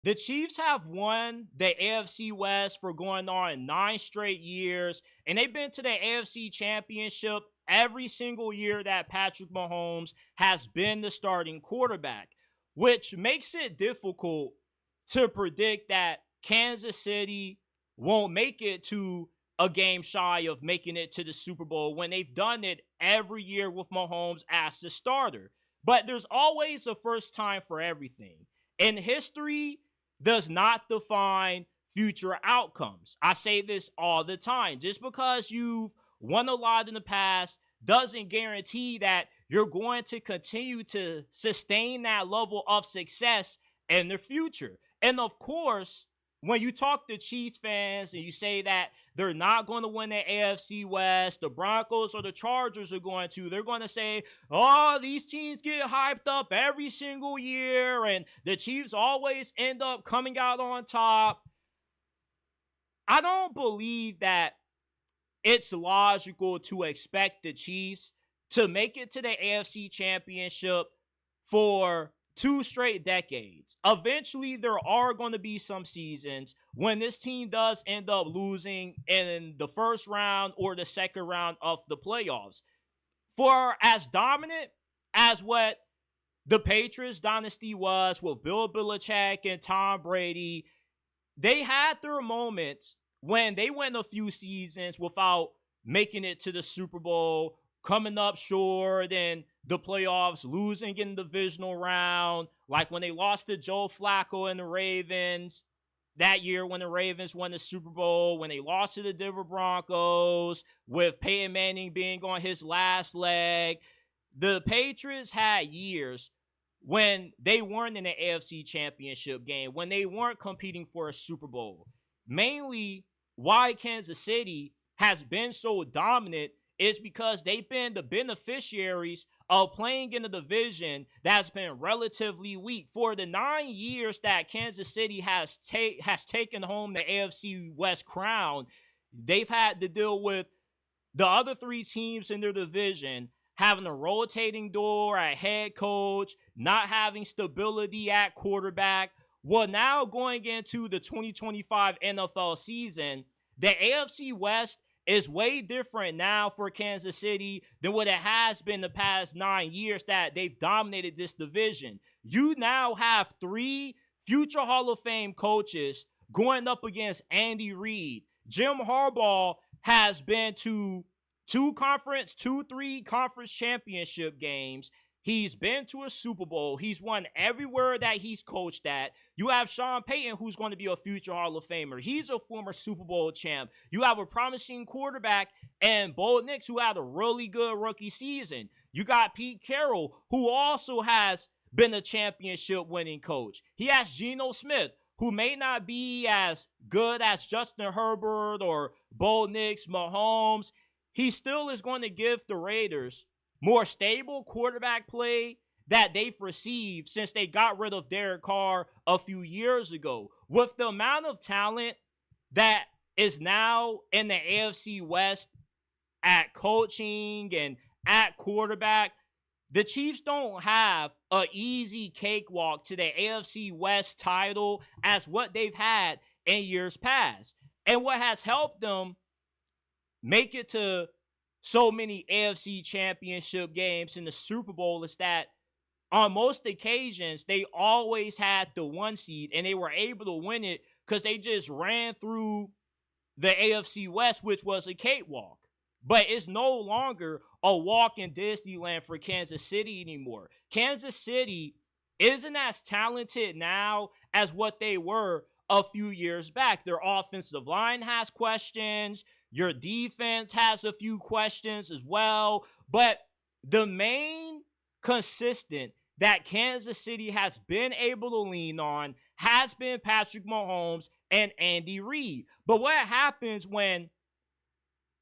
The Chiefs have won the AFC West for going on 9 straight years, and they've been to the AFC Championship every single year that Patrick Mahomes has been the starting quarterback, which makes it difficult to predict that Kansas City won't make it to a game shy of making it to the Super Bowl when they've done it every year with Mahomes as the starter. But there's always a first time for everything. And history does not define future outcomes. I say this all the time. Just because you've won a lot in the past doesn't guarantee that you're going to continue to sustain that level of success in the future. And of course, when you talk to Chiefs fans and you say that they're not going to win the AFC West, the Broncos or the Chargers are going to, they're going to say, oh, these teams get hyped up every single year and the Chiefs always end up coming out on top. I don't believe that it's logical to expect the Chiefs to make it to the AFC Championship for 2 straight decades. Eventually, there are going to be some seasons when this team does end up losing in the first round or the second round of the playoffs. For as dominant as what the Patriots dynasty was with Bill Belichick and Tom Brady, they had their moments when they went a few seasons without making it to the Super Bowl, coming up short in the playoffs, losing in the divisional round, like when they lost to Joe Flacco and the Ravens that year when the Ravens won the Super Bowl, when they lost to the Denver Broncos, with Peyton Manning being on his last leg. The Patriots had years when they weren't in the AFC Championship game, when they weren't competing for a Super Bowl. Mainly why Kansas City has been so dominant is because they've been the beneficiaries of playing in a division that's been relatively weak. For the 9 years that Kansas City has taken home the AFC West crown, they've had to deal with the other 3 teams in their division having a rotating door at head coach, not having stability at quarterback. Well, now going into the 2025 NFL season, the AFC West is way different now for Kansas City than what it has been the past 9 years that they've dominated this division. You now have 3 future Hall of Fame coaches going up against Andy Reid. Jim Harbaugh has been to 3 conference championship games. He's been to a Super Bowl. He's won everywhere that he's coached at. You have Sean Payton, who's going to be a future Hall of Famer. He's a former Super Bowl champ. You have a promising quarterback and Bo Nix, who had a really good rookie season. You got Pete Carroll, who also has been a championship winning coach. He has Geno Smith, who may not be as good as Justin Herbert or Bo Nix, Mahomes. He still is going to give the Raiders more stable quarterback play that they've received since they got rid of Derek Carr a few years ago. With the amount of talent that is now in the AFC West at coaching and at quarterback, the Chiefs don't have an easy cakewalk to the AFC West title as what they've had in years past. And what has helped them make it to so many AFC Championship games in the Super Bowl is that on most occasions, they always had the 1 seed and they were able to win it because they just ran through the AFC West, which was a cakewalk. But it's no longer a walk in Disneyland for Kansas City anymore. Kansas City isn't as talented now as what they were a few years back. Their offensive line has questions. Your defense has a few questions as well. But the main consistent that Kansas City has been able to lean on has been Patrick Mahomes and Andy Reid. But what happens when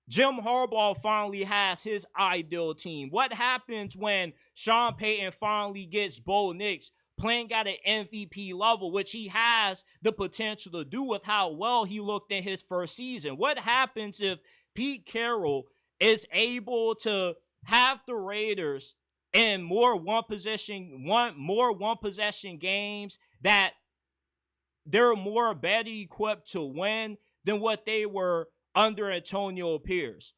Jim Harbaugh finally has his ideal team? What happens when Sean Payton finally gets Bo Nix playing at an MVP level, which he has the potential to do with how well he looked in his first season? What happens if Pete Carroll is able to have the Raiders in more one possession games that they're more better equipped to win than what they were under Antonio Pierce.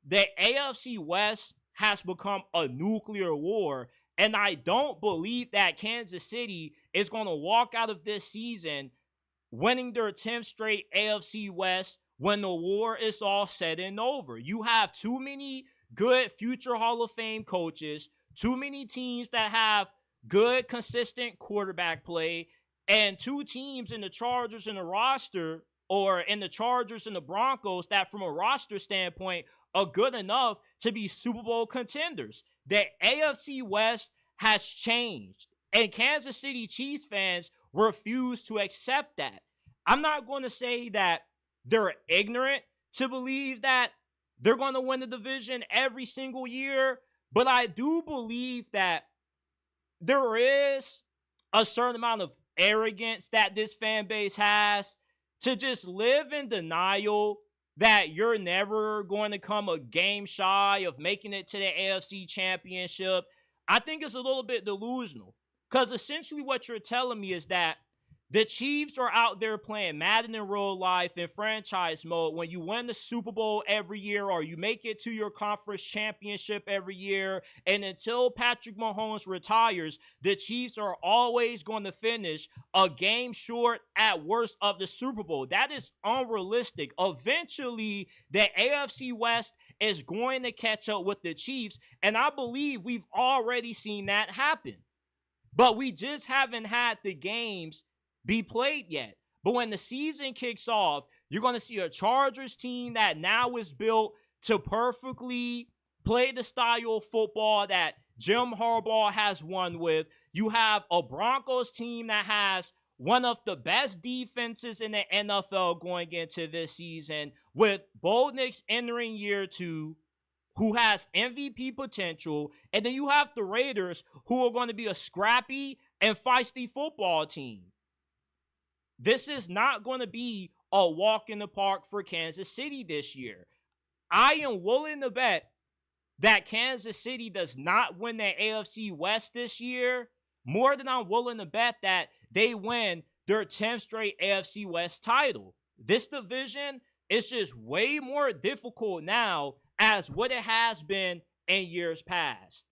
The AFC West has become a nuclear war, and I don't believe that Kansas City is going to walk out of this season winning their 10th straight AFC West when the war is all said and over. You have too many good future Hall of Fame coaches, too many teams that have good, consistent quarterback play, and two teams in the Chargers and the roster, or in the Chargers and the Broncos, that from a roster standpoint are good enough to be Super Bowl contenders. The AFC West has changed, and Kansas City Chiefs fans refuse to accept that. I'm not going to say that they're ignorant to believe that they're going to win the division every single year, but I do believe that there is a certain amount of arrogance that this fan base has to just live in denial that you're never going to come a game shy of making it to the AFC Championship. I think it's a little bit delusional, because essentially what you're telling me is that the Chiefs are out there playing Madden in real life in franchise mode when you win the Super Bowl every year, or you make it to your conference championship every year. And until Patrick Mahomes retires, the Chiefs are always going to finish a game short at worst of the Super Bowl. That is unrealistic. Eventually, the AFC West is going to catch up with the Chiefs, and I believe we've already seen that happen. But we just haven't had the games be played yet. But when the season kicks off, you're going to see a Chargers team that now is built to perfectly play the style of football that Jim Harbaugh has won with. You have a Broncos team that has one of the best defenses in the NFL going into this season, with Bo Nix entering year 2, who has MVP potential. And then you have the Raiders, who are going to be a scrappy and feisty football team. This is not going to be a walk in the park for Kansas City this year. I am willing to bet that Kansas City does not win the AFC West this year, more than I'm willing to bet that they win their 10th straight AFC West title. This division is just way more difficult now as what it has been in years past.